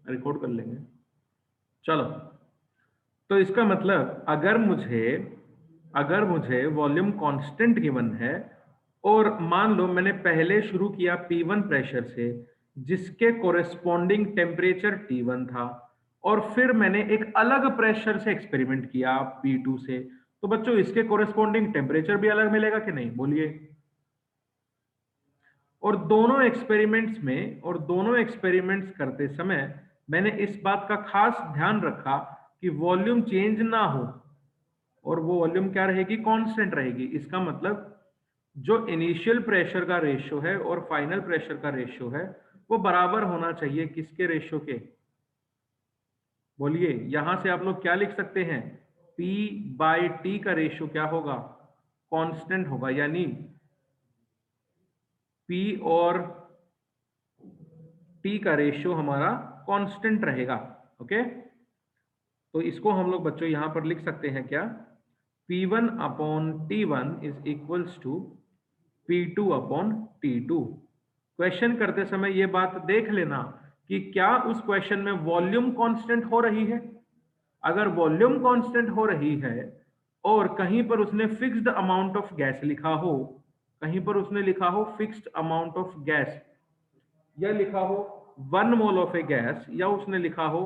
Record कर लेंगे। चलो, तो इसका मतलब अगर मुझे वॉल्यूम कांस्टेंट गिवन है और मान लो मैंने पहले शुरू किया P1 प्रेशर से जिसके कोरेस्पॉन्डिंग टेम्परेचर T1 था, और फिर मैंने एक अलग प्रेशर से एक्सपेरिमेंट किया P2 से, तो बच्चों इसके कोरेस्पॉन्डिंग टेम्परेचर भी अलग मिलेगा कि नहीं, बोलिए। और दोनों एक्सपेरिमेंट्स करते समय मैंने इस बात का खास ध्यान रखा कि वॉल्यूम चेंज ना हो, और वो वॉल्यूम क्या रहेगी, कांस्टेंट रहेगी। इसका मतलब जो इनिशियल प्रेशर का रेशियो है और फाइनल प्रेशर का रेशियो है वो बराबर होना चाहिए, किसके रेशियो के, बोलिए। यहां से आप लोग क्या लिख सकते हैं, P/T का रेशियो क्या होगा, कांस्टेंट होगा, यानी P और T का रेशियो हमारा कांस्टेंट रहेगा। ओके, तो इसको हम लोग बच्चों यहां पर लिख सकते हैं क्या, P1/T1 is equals to P2/T2। Question करते समय ये बात देख लेना कि क्या उस क्वेश्चन में वॉल्यूम कांस्टेंट हो रही है। अगर वॉल्यूम कांस्टेंट हो रही है और कहीं पर उसने फिक्स्ड अमाउंट ऑफ गैस लिखा हो, कहीं पर उसने लिखा हो फिक्स्ड अमाउंट ऑफ गैस, या लिखा हो 1 मोल ऑफ ए गैस, या उसने लिखा हो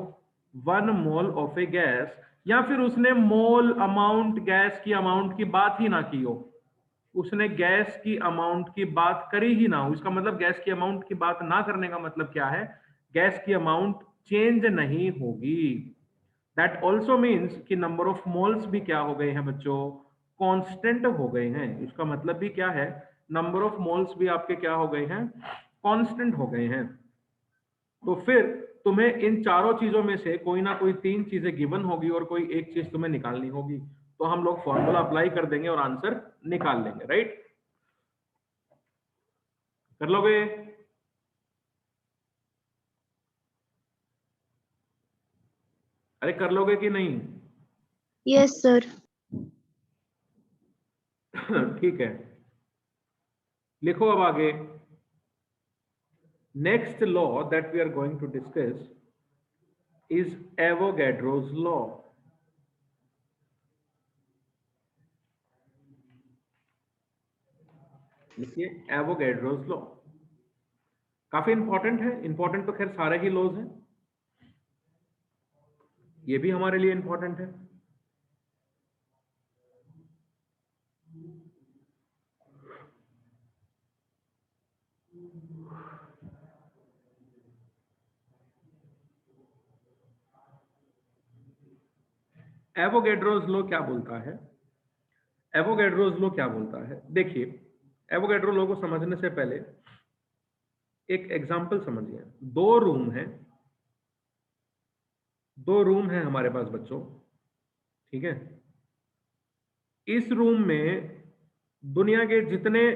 1 मोल ऑफ ए गैस, या फिर उसने मोल अमाउंट गैस की अमाउंट की बात ही ना की हो, उसने गैस की अमाउंट की बात करी ही ना हो, इसका मतलब गैस की अमाउंट की बात ना करने का मतलब क्या है, गैस की अमाउंट चेंज नहीं होगी। दैट ऑल्सो मीन्स कि नंबर ऑफ मोल्स भी क्या हो गए हैं बच्चों, कांस्टेंट हो गए हैं। इसका मतलब भी क्या है, नंबर ऑफ मोल्स भी आपके क्या हो गए हैं, कांस्टेंट हो गए हैं। तो फिर तुम्हें इन चारों चीजों में से कोई ना कोई 3 चीजें गिवन होगी और कोई एक चीज तुम्हें निकालनी होगी, तो हम लोग फॉर्मूला अप्लाई कर देंगे और आंसर निकाल लेंगे, राइट। कर लोगे, अरे कर लोगे कि नहीं? Yes sir. ठीक है, लिखो अब आगे। Next law that we are going to discuss is Avogadro's law. लिखिए एवोगैड्रोस लॉ, काफी इंपॉर्टेंट है। इंपॉर्टेंट तो खैर सारे ही लॉज हैं, ये भी हमारे लिए इंपॉर्टेंट है। एवोगैड्रोस लॉ क्या बोलता है, एवोगैड्रोस लॉ क्या बोलता है, देखिए एवोगैड्रो लॉ को समझने से पहले एक एग्जांपल समझिए। दो रूम है हमारे पास बच्चों, ठीक है। इस रूम में दुनिया के जितने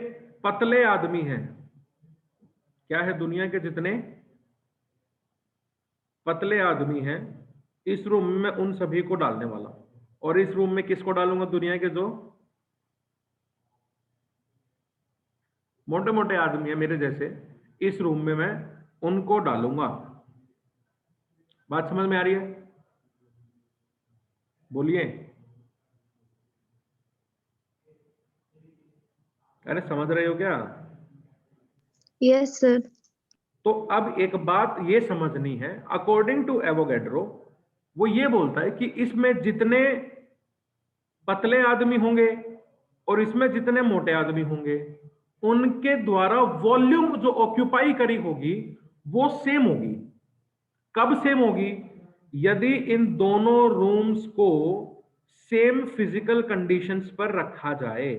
पतले आदमी हैं, क्या है, दुनिया के जितने पतले आदमी हैं, इस रूम में उन सभी को डालने वाला हूं। और इस रूम में किसको डालूंगा, दुनिया के जो मोटे मोटे आदमी है मेरे जैसे, इस रूम में मैं उनको डालूंगा। बात समझ में आ रही है, बोलिए। अरे समझ रहे हो क्या? Yes sir. तो अब एक बात ये समझनी है, अकॉर्डिंग टू एवोगैड्रो वो ये बोलता है कि इसमें जितने पतले आदमी होंगे और इसमें जितने मोटे आदमी होंगे, उनके द्वारा वॉल्यूम जो ऑक्यूपाई करी होगी वो सेम होगी। कब सेम होगी, यदि इन दोनों रूम्स को सेम फिजिकल कंडीशंस पर रखा जाए,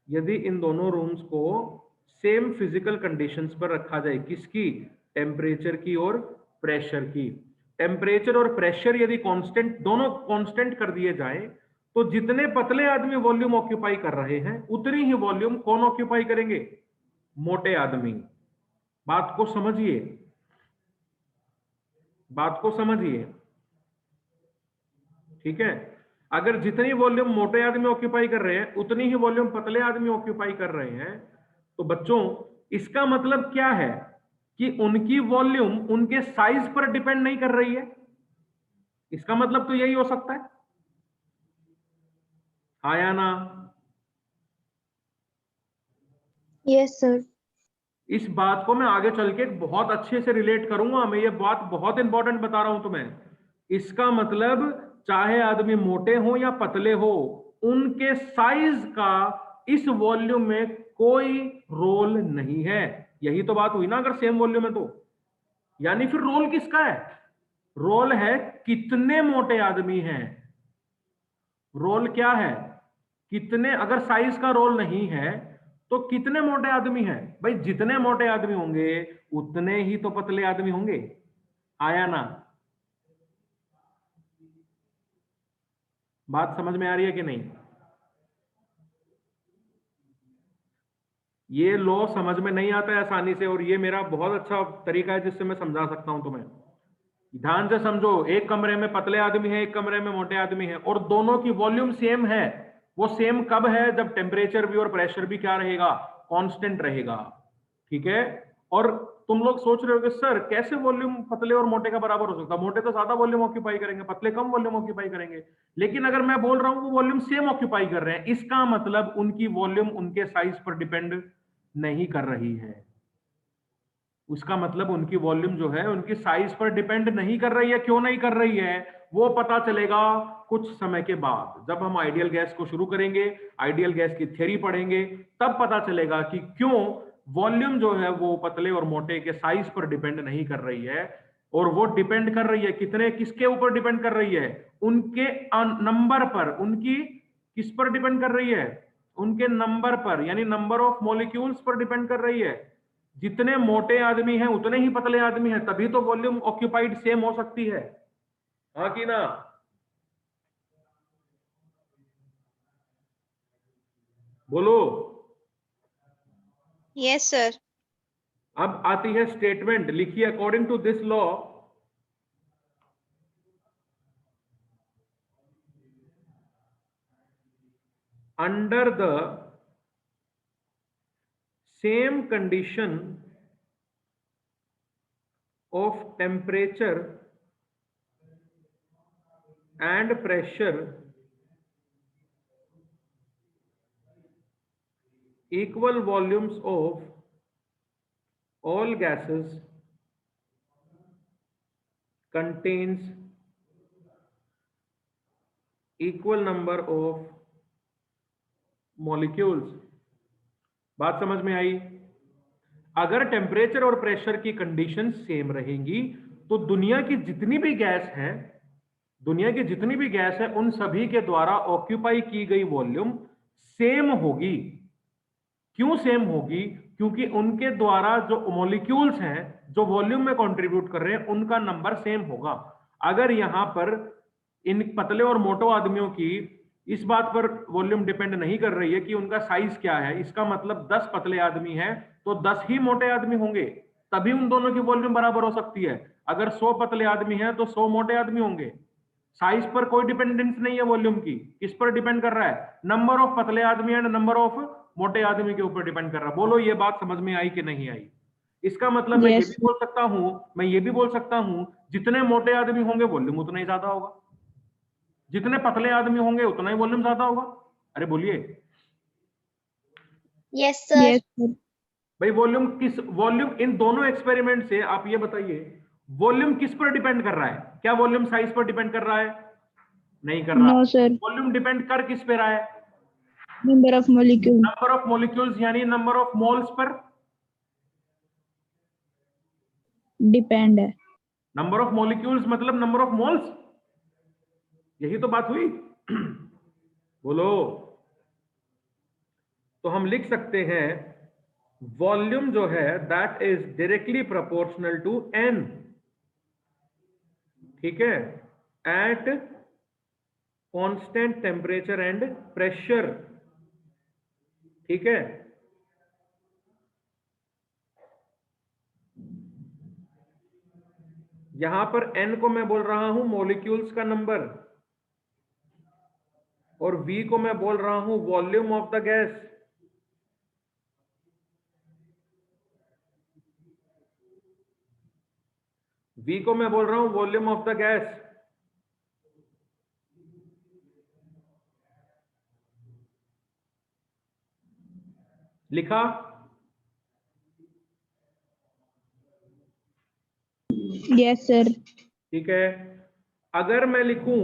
यदि इन दोनों रूम्स को सेम फिजिकल कंडीशंस पर रखा जाए, किसकी, टेम्परेचर की और प्रेशर की। टेम्परेचर और प्रेशर यदि कांस्टेंट, दोनों कांस्टेंट कर दिए जाए, तो जितने पतले आदमी वॉल्यूम ऑक्यूपाई कर रहे हैं उतनी ही वॉल्यूम कौन ऑक्यूपाई करेंगे, मोटे आदमी। बात को समझिए, बात को समझिए, ठीक है। अगर जितनी वॉल्यूम मोटे आदमी ऑक्यूपाई कर रहे हैं उतनी ही वॉल्यूम पतले आदमी ऑक्यूपाई कर रहे हैं, तो बच्चों इसका मतलब क्या है कि उनकी वॉल्यूम उनके साइज पर डिपेंड नहीं कर रही है। इसका मतलब तो यही हो सकता है, हाँ या ना? Yes, sir. इस बात को मैं आगे चल के बहुत अच्छे से रिलेट करूंगा, मैं ये बात बहुत इंपॉर्टेंट बता रहा हूं तुम्हें। इसका मतलब चाहे आदमी मोटे हो या पतले हो, उनके साइज का इस वॉल्यूम में कोई रोल नहीं है। यही तो बात हुई ना, अगर सेम वॉल्यूम है तो। यानी फिर रोल किसका है? रोल है कितने मोटे आदमी हैं। रोल क्या है? कितने, अगर साइज का रोल नहीं है तो कितने मोटे आदमी हैं? भाई जितने मोटे आदमी होंगे उतने ही तो पतले आदमी होंगे, आया ना? बात समझ में आ रही है कि नहीं? ये लॉ समझ में नहीं आता है आसानी से, और ये मेरा बहुत अच्छा तरीका है जिससे मैं समझा सकता हूं तुम्हें। ध्यान से समझो, एक कमरे में पतले आदमी है, एक कमरे में मोटे आदमी है, और दोनों की वॉल्यूम सेम है। वो सेम कब है? जब टेम्परेचर भी और प्रेशर भी क्या रहेगा? कांस्टेंट रहेगा। ठीक है? और तुम लोग सोच रहे हो कि सर कैसे वॉल्यूम पतले और मोटे का बराबर हो सकता है? मोटे तो ज्यादा वॉल्यूम ऑक्यूपाई करेंगे, पतले कम वॉल्यूम ऑक्यूपाई करेंगे। लेकिन अगर मैं बोल रहा हूं वो वॉल्यूम सेम ऑक्यूपाई कर रहे हैं, इसका मतलब उनकी वॉल्यूम उनके साइज पर डिपेंड नहीं कर रही है। उसका मतलब उनकी वॉल्यूम जो है उनकी साइज पर डिपेंड नहीं कर रही है। क्यों नहीं कर रही है वो पता चलेगा कुछ समय के बाद, जब हम आइडियल गैस को शुरू करेंगे, आइडियल गैस की थ्योरी पढ़ेंगे, तब पता चलेगा कि क्यों वॉल्यूम जो है वो पतले और मोटे के साइज पर डिपेंड नहीं कर रही है। और वो डिपेंड कर रही है कितने, किसके ऊपर डिपेंड कर रही है? उनके नंबर पर। उनकी किस पर डिपेंड कर रही है? उनके नंबर पर, यानी नंबर ऑफ मॉलिक्यूल्स पर डिपेंड कर रही है। जितने मोटे आदमी हैं उतने ही पतले आदमी हैं, तभी तो वॉल्यूम ऑक्यूपाइड सेम हो सकती है, हाँ कि ना? बोलो। Yes, sir. अब आती है स्टेटमेंट, लिखिए according to this law under the same condition of temperature and pressure, equal volumes of all gases contains equal number of molecules। बात समझ में आई? अगर टेम्परेचर और प्रेशर की कंडीशन सेम रहेंगी तो दुनिया की जितनी भी गैस है, दुनिया की जितनी भी गैस है, उन सभी के द्वारा ऑक्यूपाई की गई वॉल्यूम सेम होगी। क्यों सेम होगी? क्योंकि उनके द्वारा जो मॉलिक्यूल्स हैं जो वॉल्यूम में कंट्रीब्यूट कर रहे हैं उनका नंबर सेम होगा। अगर यहां पर इन पतले और मोटे आदमियों की इस बात पर वॉल्यूम डिपेंड नहीं कर रही है कि उनका साइज क्या है, इसका मतलब 10 पतले आदमी हैं तो 10 ही मोटे आदमी होंगे, तभी उन दोनों की वॉल्यूम बराबर हो सकती है। अगर 100 पतले आदमी हैं तो 100 मोटे आदमी होंगे। साइज पर कोई डिपेंडेंस नहीं है वॉल्यूम की। किस पर डिपेंड कर रहा है? नंबर ऑफ पतले आदमी एंड नंबर ऑफ मोटे आदमी के ऊपर डिपेंड कर रहा है। बोलो ये बात समझ में आई कि नहीं आई? इसका मतलब मैं ये Yes, भी sir. बोल सकता हूं, मैं ये भी बोल सकता हूं, जितने मोटे आदमी होंगे वॉल्यूम उतना ही ज्यादा होगा, जितने पतले आदमी होंगे उतना ही वॉल्यूम ज्यादा होगा। अरे बोलिए। Yes, sir. Yes, sir. भाई वॉल्यूम किस, वॉल्यूम इन दोनों एक्सपेरिमेंट से आप ये बताइए वॉल्यूम किस पर डिपेंड कर रहा है? क्या वॉल्यूम साइज पर डिपेंड कर रहा है? नहीं कर रहा। No, sir. वॉल्यूम डिपेंड कर किस पे रहा है? Number of molecule. Number of molecules यानी नंबर ऑफ मोल्स पर। Depend है. नंबर ऑफ मॉलिक्यूल्स मतलब नंबर ऑफ मोल्स, यही तो बात हुई। बोलो। तो हम लिख सकते हैं वॉल्यूम जो है that is directly proportional to N, ठीक है, at constant temperature and pressure, ठीक है। यहां पर n को मैं बोल रहा हूं मॉलिक्यूल्स का नंबर, और v को मैं बोल रहा हूं volume of the gas. V को मैं बोल रहा हूं वॉल्यूम ऑफ द गैस। लिखा? Yes, sir. ठीक है। अगर मैं लिखूं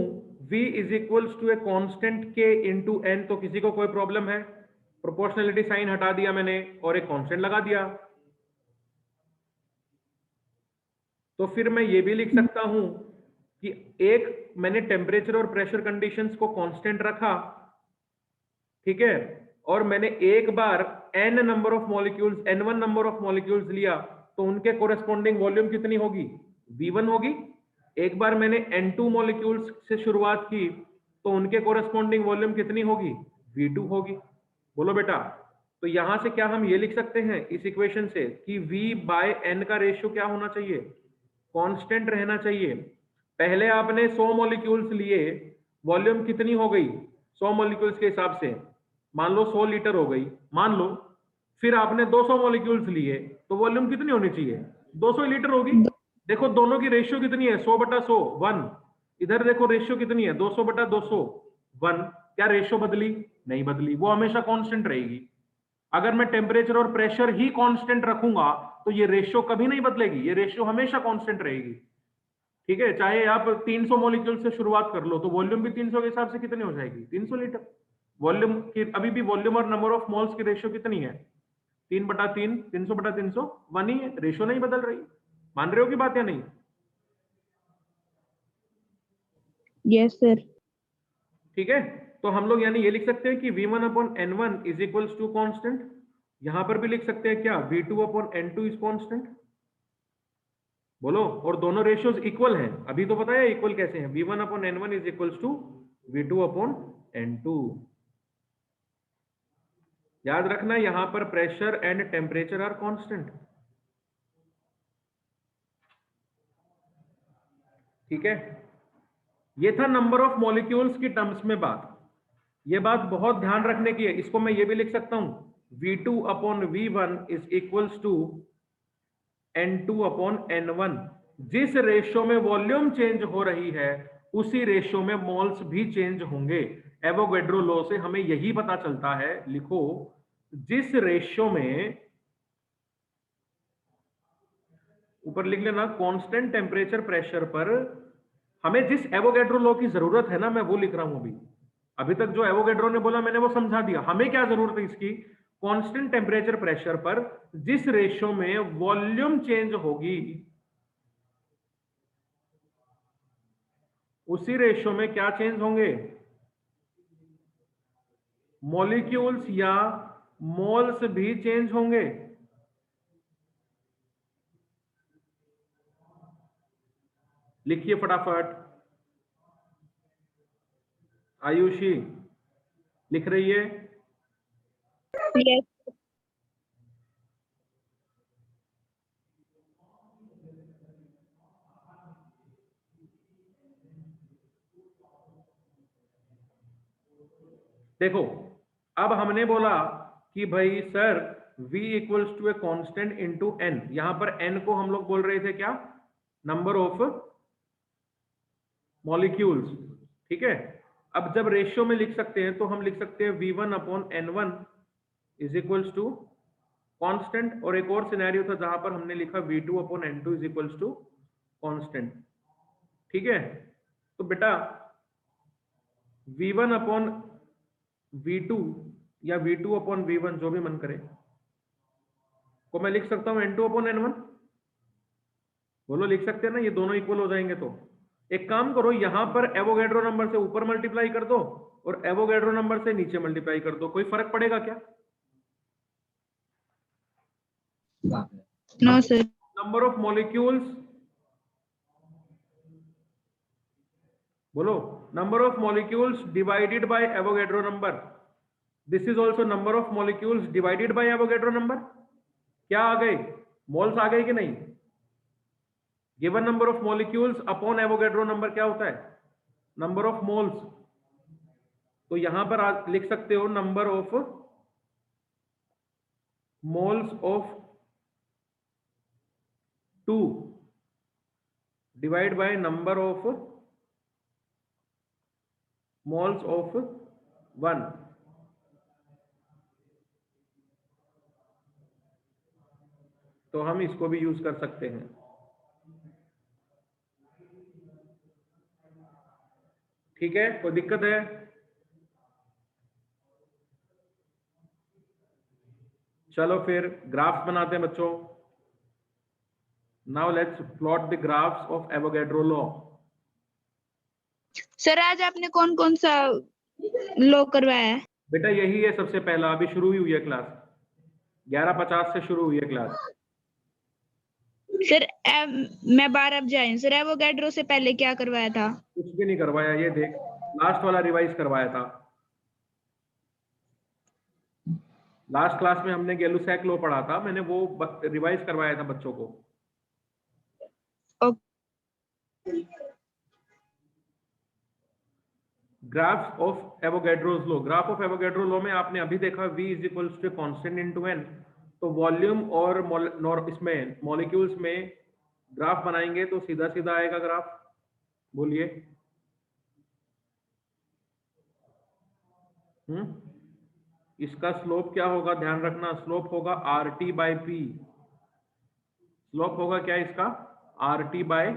V is equals to a constant K into N, तो किसी को कोई प्रॉब्लम है? प्रोपोर्शनलिटी साइन हटा दिया मैंने और एक कांस्टेंट लगा दिया। तो फिर मैं ये भी लिख सकता हूं कि एक मैंने टेम्परेचर और प्रेशर कंडीशंस को कांस्टेंट रखा, ठीक है, और मैंने एक बार n number of molecules, n1 number of molecules लिया, तो उनके कोरेस्पॉन्डिंग वॉल्यूम कितनी होगी? V1 होगी। एक बार मैंने n2 मॉलिक्यूल्स से शुरुआत की, तो उनके कोरेस्पॉन्डिंग वॉल्यूम कितनी होगी? V2 होगी। बोलो बेटा। तो यहां से क्या हम ये लिख सकते हैं इस इक्वेशन से कि V बाय n का रेशियो क्या होना चाहिए? कांस्टेंट रहना चाहिए। पहले आपने 100 मॉलिक्यूल्स लिए, वॉल्यूम कितनी हो गई 100 मॉलिक्यूल्स के हिसाब से? मान लो 100 लीटर हो गई, मान लो। फिर आपने 200 मॉलिक्यूल्स लिए, तो वॉल्यूम कितनी होनी चाहिए? 200 लीटर होगी। देखो दोनों की रेशियो कितनी है? 100 बटा 100 1। इधर देखो रेशियो कितनी है? 200 बटा 200 1। क्या रेशियो बदली? नहीं बदली, वो हमेशा कांस्टेंट रहेगी। अगर मैं टेम्परेचर और प्रेशर ही कांस्टेंट रखूंगा तो ये रेशियो कभी नहीं बदलेगी, ये रेशियो हमेशा कांस्टेंट रहेगी। ठीक है, चाहे आप 300 मॉलिक्यूल से शुरुआत कर लो, तो वॉल्यूम भी 300 के हिसाब से कितनी हो जाएगी? 300 लीटर। वॉल्यूम की अभी भी वॉल्यूम और नंबर ऑफ मोल्स की रेशियो कितनी है? 3 बटा 3, 300 बटा 300 1 ही है, रेशियो नहीं बदल रही। मान रहे हो की बात या नहीं? Yes, sir. ठीक है, तो हम लोग यानी ये लिख सकते हैं कि V1 upon N1 is equals to constant. यहां पर भी लिख सकते हैं क्या? V2 upon N2 is constant. बोलो। और दोनों रेशियोज इक्वल हैं, अभी तो पता है इक्वल कैसे हैं। V1 upon N1 is equals to V2 upon N2। याद रखना यहां पर pressure and temperature are constant. ठीक है, ये था नंबर ऑफ मॉलिक्यूल्स की टर्म्स में बात। ये बात बहुत ध्यान रखने की है। इसको मैं ये भी लिख सकता हूं V2 upon V1 is equals to N2 upon N1। जिस रेशियो में वॉल्यूम चेंज हो रही है उसी रेशियो में मोल्स भी चेंज होंगे। एवोगैड्रो लॉ से हमें यही पता चलता है। लिखो, जिस रेशियो में, ऊपर लिख लेना, कांस्टेंट टेम्परेचर प्रेशर पर हमें जिस एवोगैड्रो लॉ की जरूरत है ना, मैं वो लिख रहा हूं अभी। अभी तक जो एवोगैड्रो ने बोला मैंने वो समझा दिया। हमें क्या जरूरत है इसकी? कांस्टेंट टेम्परेचर प्रेशर पर जिस रेशियो में वॉल्यूम चेंज होगी उसी रेशियो में क्या चेंज होंगे? मॉलिक्यूल्स या मोल्स भी चेंज होंगे। लिखिए फटाफट। आयुषी लिख रही है? Yes. देखो, अब हमने बोला कि भाई sir V equals to a constant into n। यहां पर n को हम लोग बोल रहे थे क्या? Number of molecules. ठीक है, अब जब रेशियो में लिख सकते हैं तो हम लिख सकते हैं V1 upon N1 is equals to constant. और एक और सिनेरियो था जहां पर हमने लिखा V2 upon N2 is equals to constant. ठीक है, तो बेटा V1 अपॉन V2 या V2 अपॉन V1 जो भी मन करे को मैं लिख सकता हूं N2 अपॉन N1। बोलो, लिख सकते हैं ना? ये दोनों इक्वल हो जाएंगे। तो एक काम करो, यहां पर एवोगैड्रो नंबर से ऊपर मल्टीप्लाई कर दो और एवोगैड्रो नंबर से नीचे मल्टीप्लाई कर दो। कोई फर्क पड़ेगा क्या? No, sir. Number of molecules, बोलो, number of molecules divided by Avogadro number. This is also number of molecules divided by Avogadro number. क्या आ गए? मोल्स आ गए कि नहीं? Given number of molecules upon Avogadro number क्या होता है? Number of moles. तो यहां पर आप लिख सकते हो number of moles of 2 divide by number of moles of 1। तो हम इसको भी यूज कर सकते हैं। ठीक है, कोई दिक्कत है? चलो फिर ग्राफ्स बनाते हैं बच्चों। Now let's plot the graphs of Avogadro law. Sir आज आपने कौन कौन सा लॉ करवाया है? बेटा यही है सबसे पहला, अभी शुरू ही हुई है क्लास, 11:50 से शुरू हुई है क्लास। सर मैं 12 बजे आई हूँ। सर एवोगैड्रो से पहले क्या करवाया था? कुछ भी नहीं करवाया, ये देख लास्ट वाला रिवाइज करवाया था। लास्ट क्लास में हमने गैलुसैक लॉ पढ़ा था, मैंने वो रिवाइज करवाया था बच्चों को। Graph of Avogadro's law, graph of Avogadro law में आपने अभी देखा v is equals to constant into n। तो वॉल्यूम और इसमें मॉलिक्यूल्स में ग्राफ बनाएंगे तो सीधा सीधा आएगा ग्राफ। बोलिए। इसका स्लोप क्या होगा, ध्यान रखना, स्लोप होगा RT बाय P। स्लोप होगा क्या इसका, RT बाय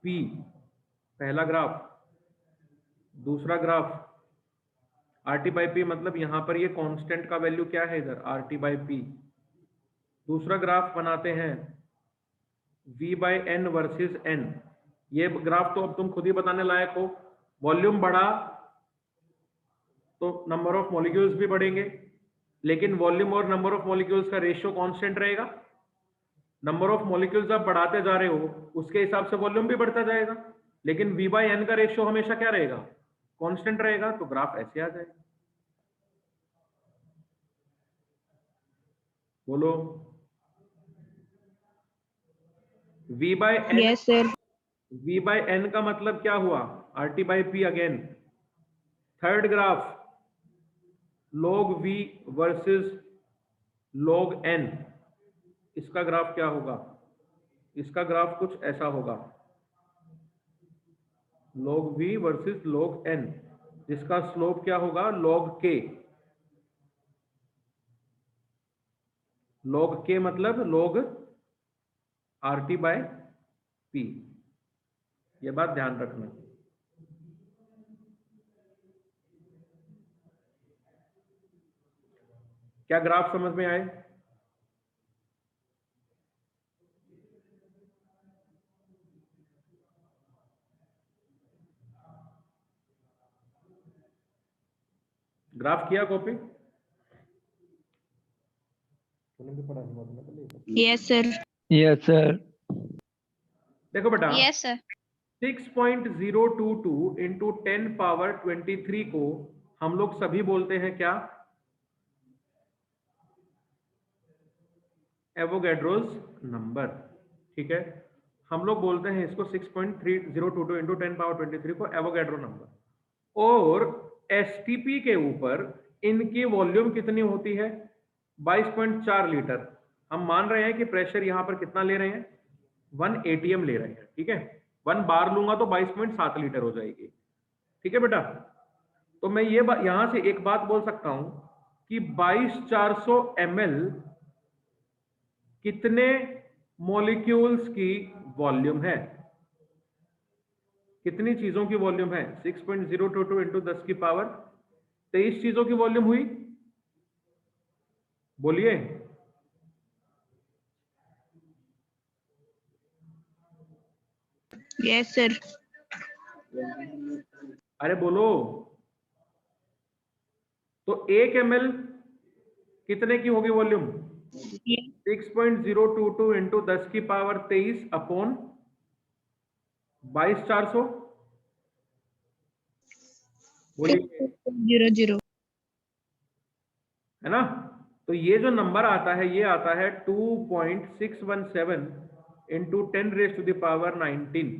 P, पहला ग्राफ। दूसरा ग्राफ RT बाई P, मतलब यहां पर ये कांस्टेंट का वैल्यू क्या है इधर, RT बाई P। दूसरा ग्राफ बनाते हैं V by N versus N। ये ग्राफ तो अब तुम खुद ही बताने लायक हो। वॉल्यूम बढ़ा तो नंबर ऑफ मॉलिक्यूल्स भी बढ़ेंगे, लेकिन वॉल्यूम और नंबर ऑफ मॉलिक्यूल्स का रेशियो कांस्टेंट रहेगा। नंबर ऑफ मॉलिक्यूल्स आप बढ़ाते जा रहे हो उसके हिसाब से वॉल्यूम भी बढ़ता जाएगा, लेकिन V बाई N का रेशियो हमेशा क्या रहेगा, कांस्टेंट रहेगा। तो ग्राफ ऐसे आ जाएगा। बोलो। V by N, yes sir. V by N का मतलब क्या हुआ, RT by P again. Third graph log V versus log N, इसका ग्राफ क्या होगा, इसका ग्राफ कुछ ऐसा होगा, log V versus log N, जिसका स्लोप क्या होगा, log K। log K मतलब log RT बाय P। ये बात ध्यान रखना। क्या ग्राफ समझ में आए? ग्राफ किया copy? Yes sir. Yes sir. देखो बेटा, यस सर। 6.022 इंटू 10 पावर 23 को हम लोग सभी बोलते हैं क्या, एवोगैड्रोस नंबर। ठीक है, हम लोग बोलते हैं इसको 6.3022 इंटू 10 पावर 23 को एवोगैड्रो नंबर। और एसटीपी के ऊपर इनकी वॉल्यूम कितनी होती है, 22.4 लीटर। हम मान रहे हैं कि प्रेशर यहां पर कितना ले रहे हैं, 1 ATM ले रहे हैं। ठीक है, 1 बार लूंगा तो 22.7 लीटर हो जाएगी। ठीक है बेटा, तो मैं ये यहां से एक बात बोल सकता हूं कि 22,400 ml कितने मॉलिक्यूल्स की वॉल्यूम है, कितनी चीजों की वॉल्यूम है, 6.022 इंटू 10 की पावर 23 चीजों की वॉल्यूम हुई। बोलिए। Yes sir. अरे बोलो। तो 1 ml कितने की होगी वॉल्यूम, 6.022 इंटू 10 की पावर 23 अपॉन 22,400। बोलिए, 0 है ना। तो ये जो नंबर आता है ये आता है 2.617 into 10 raise to the power 19।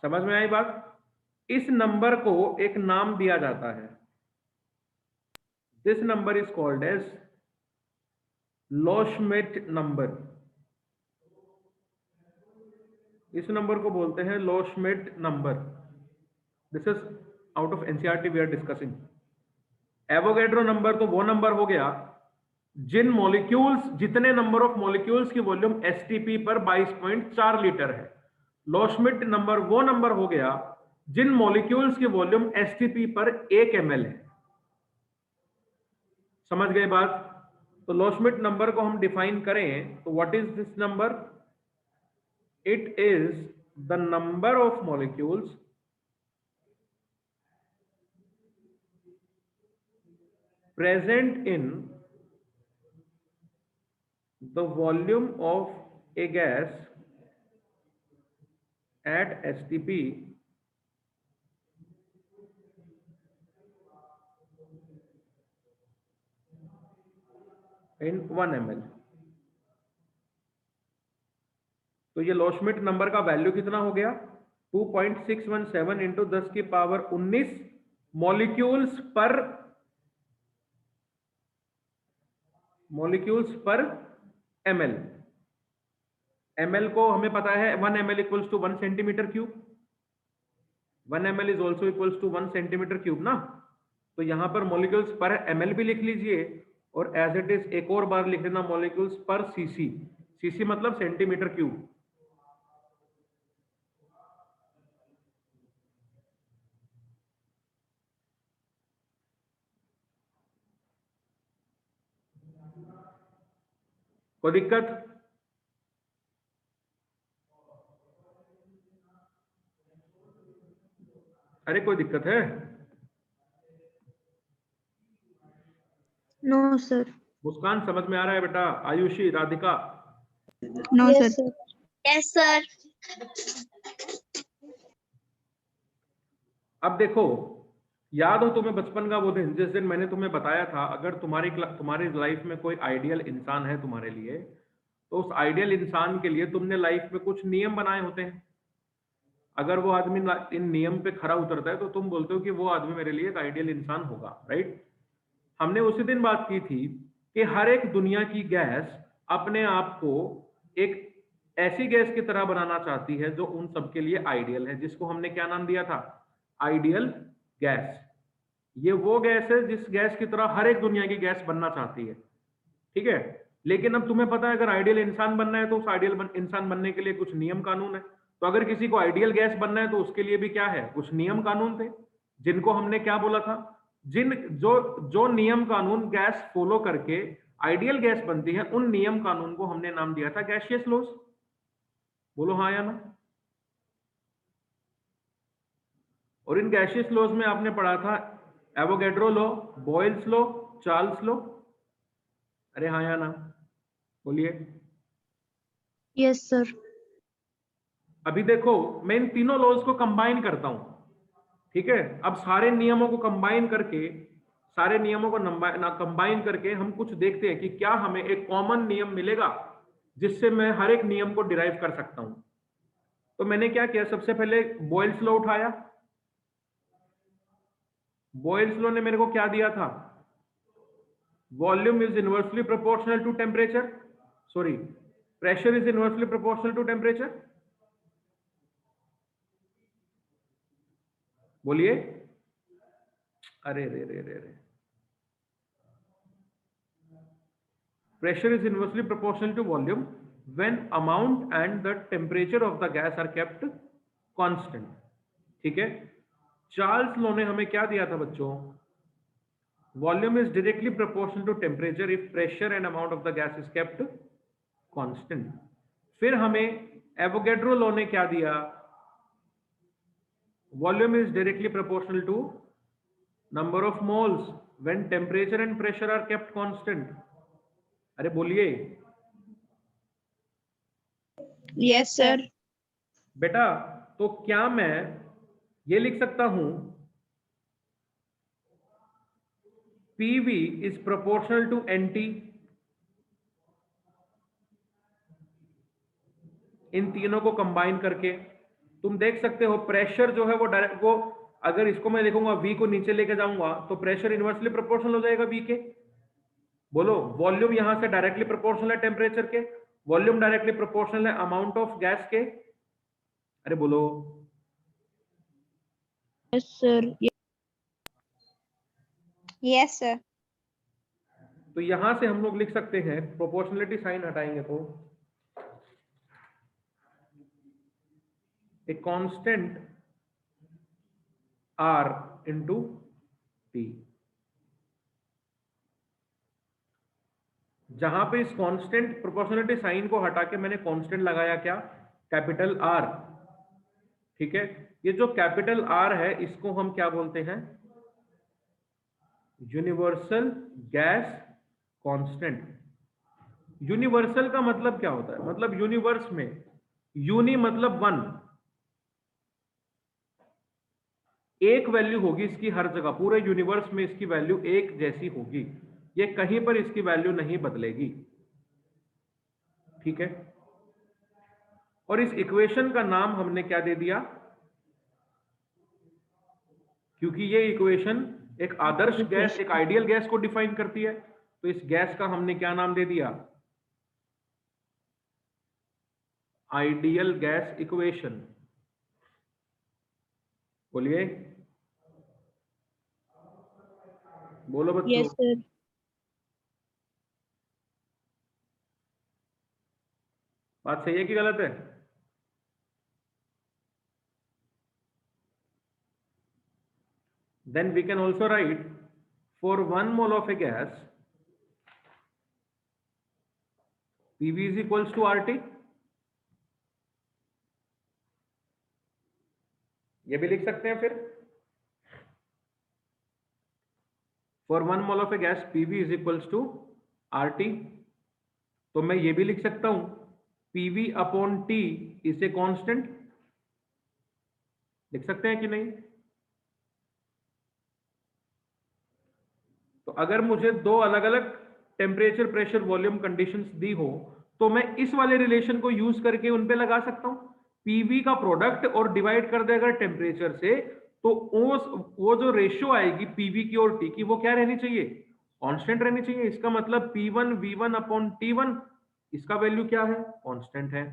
समझ में आई बात? इस नंबर को एक नाम दिया जाता है, this number is called as Loschmidt number. इस नंबर को बोलते हैं Loschmidt number. This is out of NCERT we are discussing. Avogadro number तो वो नंबर हो गया जिन मॉलिक्यूल्स, जितने नंबर ऑफ मॉलिक्यूल्स की वॉल्यूम एसटीपी पर 22.4 लीटर है। लोशमिट नंबर वो नंबर हो गया जिन मॉलिक्यूल्स की वॉल्यूम एसटीपी पर 1 ml है। समझ गए बात? तो लोशमिट नंबर को हम डिफाइन करें तो what is this number? It is the number of molecules present in the volume of a gas at STP in 1 ml। तो ये लोशमिट नंबर का वैल्यू कितना हो गया? 2.617 इंटू 10 की पावर 19 मॉलिक्यूल्स पर ml। ml को हमें पता है 1 ml equals to 1 centimetre cube. 1 ml is also equals to 1 centimetre cube ना। तो यहां पर मॉलिक्यूल्स पर ml भी लिख लीजिए और एज इट इज एक और बार लिख देना मॉलिक्यूल्स पर सीसी। सीसी मतलब सेंटीमीटर क्यूब। कोई दिक्कत? अरे कोई दिक्कत है? No sir. मुस्कान समझ में आ रहा है बेटा? Ayushi, Radhika? No sir. Yes sir. अब देखो, याद हो तुम्हें बचपन का वो दिन जिस दिन मैंने तुम्हें बताया था अगर तुम्हारी लाइफ में कोई आइडियल इंसान है तुम्हारे लिए, तो उस आइडियल इंसान के लिए तुमने लाइफ में कुछ नियम बनाए होते हैं। अगर वो आदमी इन नियम पे खरा उतरता है तो तुम बोलते हो कि वो आदमी मेरे लिए एक आइडियल इंसान होगा, राइट? हमने उसी दिन बात की थी कि हर एक दुनिया की गैस अपने आप को एक ऐसी गैस की तरह बनाना चाहती है जो उन सबके लिए आइडियल है, जिसको हमने क्या नाम दिया था? Ideal gas. ये वो गैस है जिस गैस की तरह हर एक दुनिया की गैस बनना चाहती है, ठीक है? लेकिन अब तुम्हें पता है अगर आइडियल इंसान बनना है तो उस आइडियल इंसान बनने के लिए कुछ नियम कानून है। तो अगर किसी को आइडियल गैस बनना है तो उसके लिए भी क्या है? कुछ नियम कानून थे, जिनको हमने क्या बोला था? जो नियम कानून गैस फॉलो करके आइडियल गैस बनती है, उन नियम कानून को हमने नाम दिया था गैसियस लॉज। बोलो हाँ या ना? और इन गैसियस लॉज में आपने पढ़ा था Avogadro law, Boyle's law, Charles law. अरे हाँ या ना? बोलिए। Yes sir. अभी देखो, मैं इन तीनों लॉज को कंबाइन करता हूं, ठीक है? अब सारे नियमों को कंबाइन करके हम कुछ देखते हैं कि क्या हमें एक कॉमन नियम मिलेगा जिससे मैं हर एक नियम को डिराइव कर सकता हूं। तो मैंने क्या किया, सबसे पहले बॉयल्स लॉ उठाया। बॉयल्स लॉ ने मेरे को क्या दिया था? Volume is inversely proportional to temperature, sorry, pressure is inversely proportional to temperature. बोलिए। अरे रे रे रे रे, pressure is inversely proportional to volume when amount and the temperature of the gas are kept constant, ठीक है? चार्ल्स लॉ ने हमें क्या दिया था बच्चों? Volume is directly proportional to temperature if pressure and amount of the gas is kept constant. फिर हमें एवोगैड्रो लॉ ने क्या दिया? Volume is directly proportional to number of moles when temperature and pressure are kept constant. अरे बोलिए। Yes sir. बेटा, तो क्या मैं ये लिख सकता हूं PV is proportional to NT? इन तीनों को कंबाइन करके तुम देख सकते हो प्रेशर जो है वो डायरेक्ट, वो अगर इसको मैं लिखूंगा v को नीचे लेके जाऊंगा तो प्रेशर इनवर्सली प्रोपोर्शनल हो जाएगा v के। बोलो वॉल्यूम यहां से डायरेक्टली प्रोपोर्शनल है टेम्परेचर के, वॉल्यूम डायरेक्टली प्रोपोर्शनल है अमाउंट ऑफ गैस के। अरे बोलो। Yes sir. Yes sir. तो यहां से हम लोग लिख सकते हैं, प्रोपोर्शनलिटी साइन हटाएंगे तो a constant R into T। जहां पे इस कांस्टेंट प्रोपोर्शनलिटी साइन को हटा के मैंने कांस्टेंट लगाया क्या, कैपिटल R। ठीक है, ये जो कैपिटल R है इसको हम क्या बोलते हैं, यूनिवर्सल गैस कांस्टेंट। यूनिवर्सल का मतलब क्या होता है, मतलब यूनिवर्स में, यूनि मतलब वन, एक वैल्यू होगी इसकी हर जगह, पूरे यूनिवर्स में इसकी वैल्यू एक जैसी होगी, ये कहीं पर इसकी वैल्यू नहीं बदलेगी। ठीक है, और इस इक्वेशन का नाम हमने क्या दे दिया, क्योंकि ये इक्वेशन एक आदर्श गैस, एक आइडियल गैस को डिफाइन करती है, तो इस गैस का हमने क्या नाम दे दिया, आइडियल गैस इक्वेशन। बोलिए, बोलो बच्चों। Yes sir. बात सही है कि गलत है? Then we can also write for 1 mole of a gas PV is equals to RT। ये भी लिख सकते हैं फिर, for 1 mole of a gas PV is equals to RT। तो मैं ये भी लिख सकता हूं PV upon T is a constant, लिख सकते हैं कि नहीं? तो अगर मुझे दो अलग अलग टेम्परेचर, प्रेशर, वॉल्यूम कंडीशंस दी हो तो मैं इस वाले रिलेशन को यूज करके उन पे लगा सकता हूं, पीवी का प्रोडक्ट और डिवाइड कर दे अगर टेम्परेचर से, तो वो जो रेशियो आएगी पीवी की और टी की, वो क्या रहनी चाहिए, कांस्टेंट रहनी चाहिए। इसका मतलब P1 V1 अपॉन T1, इसका वैल्यू क्या है, कांस्टेंट है।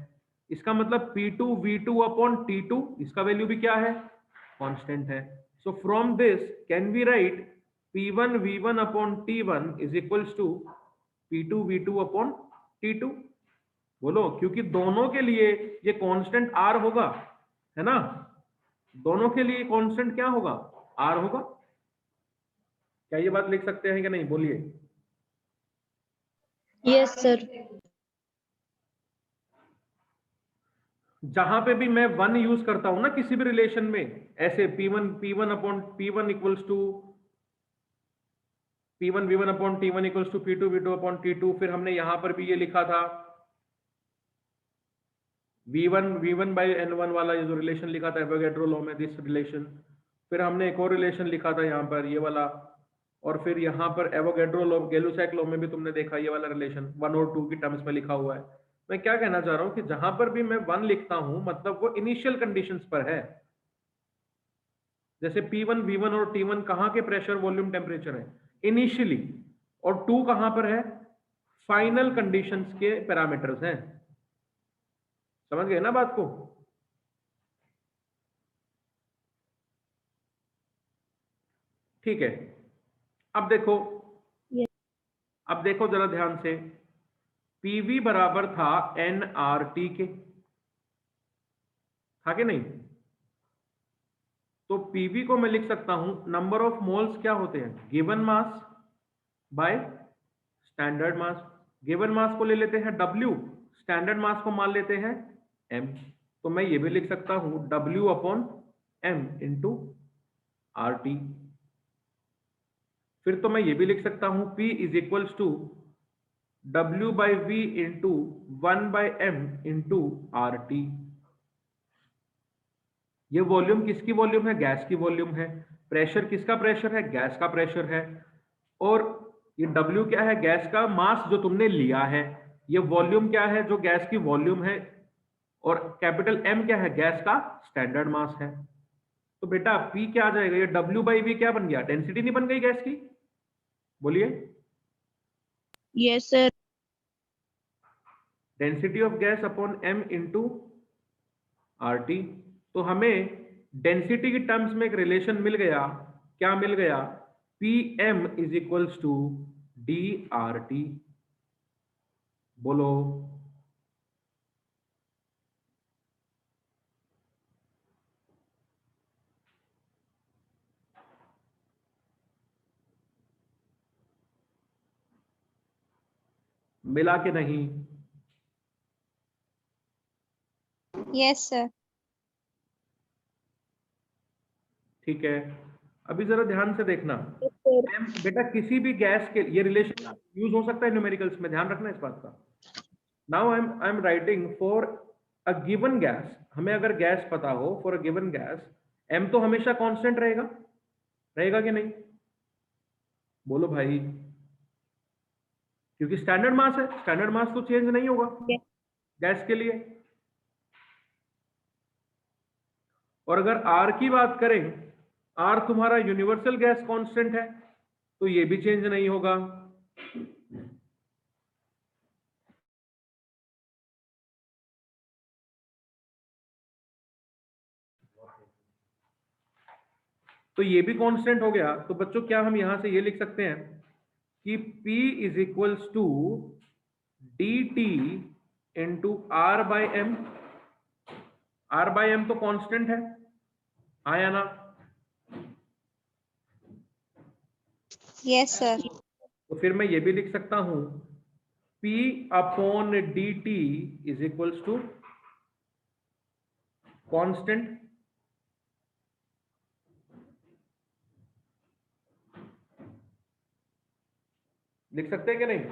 इसका मतलब P2 V2 अपॉन T2, इसका वैल्यू भी क्या है, कांस्टेंट है। So from this can we write P1 V1 upon T1 is equals to P2 V2 upon T2। बोलो, क्योंकि दोनों के लिए ये कांस्टेंट R होगा, है ना, दोनों के लिए कांस्टेंट क्या होगा, R होगा। क्या ये बात लिख सकते हैं कि नहीं, बोलिए। Yes sir. जहां पे भी मैं 1 यूज करता हूं ना किसी भी रिलेशन में, ऐसे P1 upon P1 equals to P1 V1 upon T1 equals to P2 V2 upon T2, फिर हमने यहां पर भी ये लिखा था V1 बाई N1 वाला ये जो रिलेशन लिखा था एवोगैड्रो लॉ में, दिस रिलेशन। फिर हमने एक और रिलेशन लिखा था यहाँ पर, ये वाला, और फिर यहाँ पर एवोगैड्रो लॉ, गैलुसैक लॉ में भी तुमने देखा ये वाला रिलेशन 1 और 2 की टर्म्स में लिखा हुआ है। मैं क्या कहना चाह रहा हूँ कि जहां पर भी मैं 1 लिखता हूं मतलब वो इनिशियल कंडीशंस पर है। जैसे P1 V1 और T1 कहाँ के प्रेशर, वॉल्यूम, टेम्परेचर है इनिशियली, और 2 कहां पर है, फाइनल कंडीशंस के पैरामीटर्स हैं। समझ गए ना बात को? ठीक है, अब देखो, अब देखो जरा ध्यान से, PV बराबर था nRT के, था कि नहीं? तो PV को मैं लिख सकता हूं नंबर ऑफ मोल्स क्या होते हैं, given mass by standard mass. Given mass को ले लेते हैं W, स्टैंडर्ड मास को मान लेते हैं M। तो मैं ये भी लिख सकता हूं W upon M into RT। फिर तो मैं ये भी लिख सकता हूं P is equals to W by V into 1 by M into RT। ये वॉल्यूम किसकी वॉल्यूम है, गैस की वॉल्यूम है। प्रेशर किसका प्रेशर है, गैस का प्रेशर है। और ये W क्या है, गैस का मास जो तुमने लिया है। ये वॉल्यूम क्या है, जो गैस की वॉल्यूम है। और कैपिटल M क्या है? गैस का स्टैंडर्ड मास है। तो बेटा P क्या आ जाएगा? ये W/V क्या बन गया? डेंसिटी नहीं बन गई गैस की? बोलिए। Yes sir. Density of gas upon M into RT। तो हमें डेंसिटी की टर्म्स में एक रिलेशन मिल गया। क्या मिल गया? PM is equals to DRT। बोलो। मिला कि नहीं? Yes sir. ठीक है, अभी जरा ध्यान से देखना। बेटा किसी भी गैस के ये रिलेशन यूज हो सकता है न्यूमेरिकल्स में, ध्यान रखना इस बात का। Now I am writing for a given gas. हमें अगर गैस पता हो for a given gas, M तो हमेशा कांस्टेंट रहेगा, रहेगा कि नहीं? बोलो भाई, क्योंकि स्टैंडर्ड मास है, स्टैंडर्ड मास तो चेंज नहीं होगा गैस के लिए। और अगर R की बात करें, R तुम्हारा यूनिवर्सल गैस कांस्टेंट है, तो ये भी चेंज नहीं होगा। तो ये भी कांस्टेंट हो गया। तो बच्चों क्या हम यहां से ये लिख सकते हैं कि P is equals to dt into R/M। R/M तो कांस्टेंट है, आया ना? Yes sir. तो फिर मैं ये भी लिख सकता हूं P upon dt is equals to constant. लिख सकते हैं कि नहीं?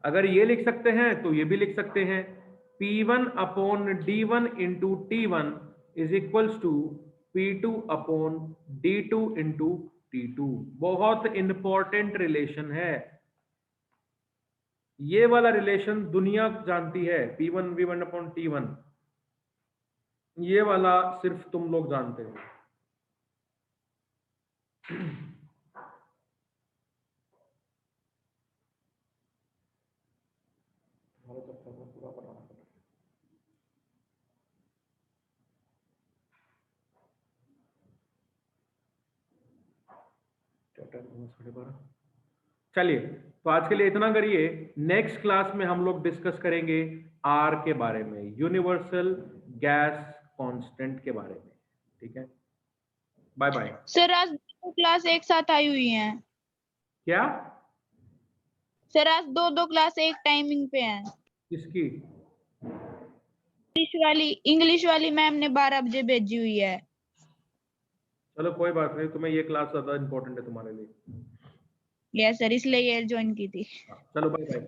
अगर ये लिख सकते हैं तो ये भी लिख सकते हैं P1 upon D1 into T1 is equals to P2 upon D2 into T2। बहुत इंपॉर्टेंट रिलेशन है ये वाला रिलेशन, दुनिया जानती है। P1 V1 अपॉन T1, ये वाला सिर्फ तुम लोग जानते हो। चलिए, तो आज के लिए इतना करिए। नेक्स्ट क्लास में हम लोग डिस्कस करेंगे आर के बारे में, यूनिवर्सल गैस कांस्टेंट के बारे में। ठीक है, बाय बाय। सर आज दो क्लास एक साथ आई हुई हैं। क्या? सर आज दो दो क्लास एक टाइमिंग पे हैं। किसकी? इंग्लिश वाली मैम ने 12 बजे भेजी हुई है। चलो कोई बात नहीं, तुम्हें ये क्लास ज्यादा इंपॉर्टेंट है तुम्हारे लिए। यस सर, इसलिए ये ज्वाइन की थी। चलो बाय बाय।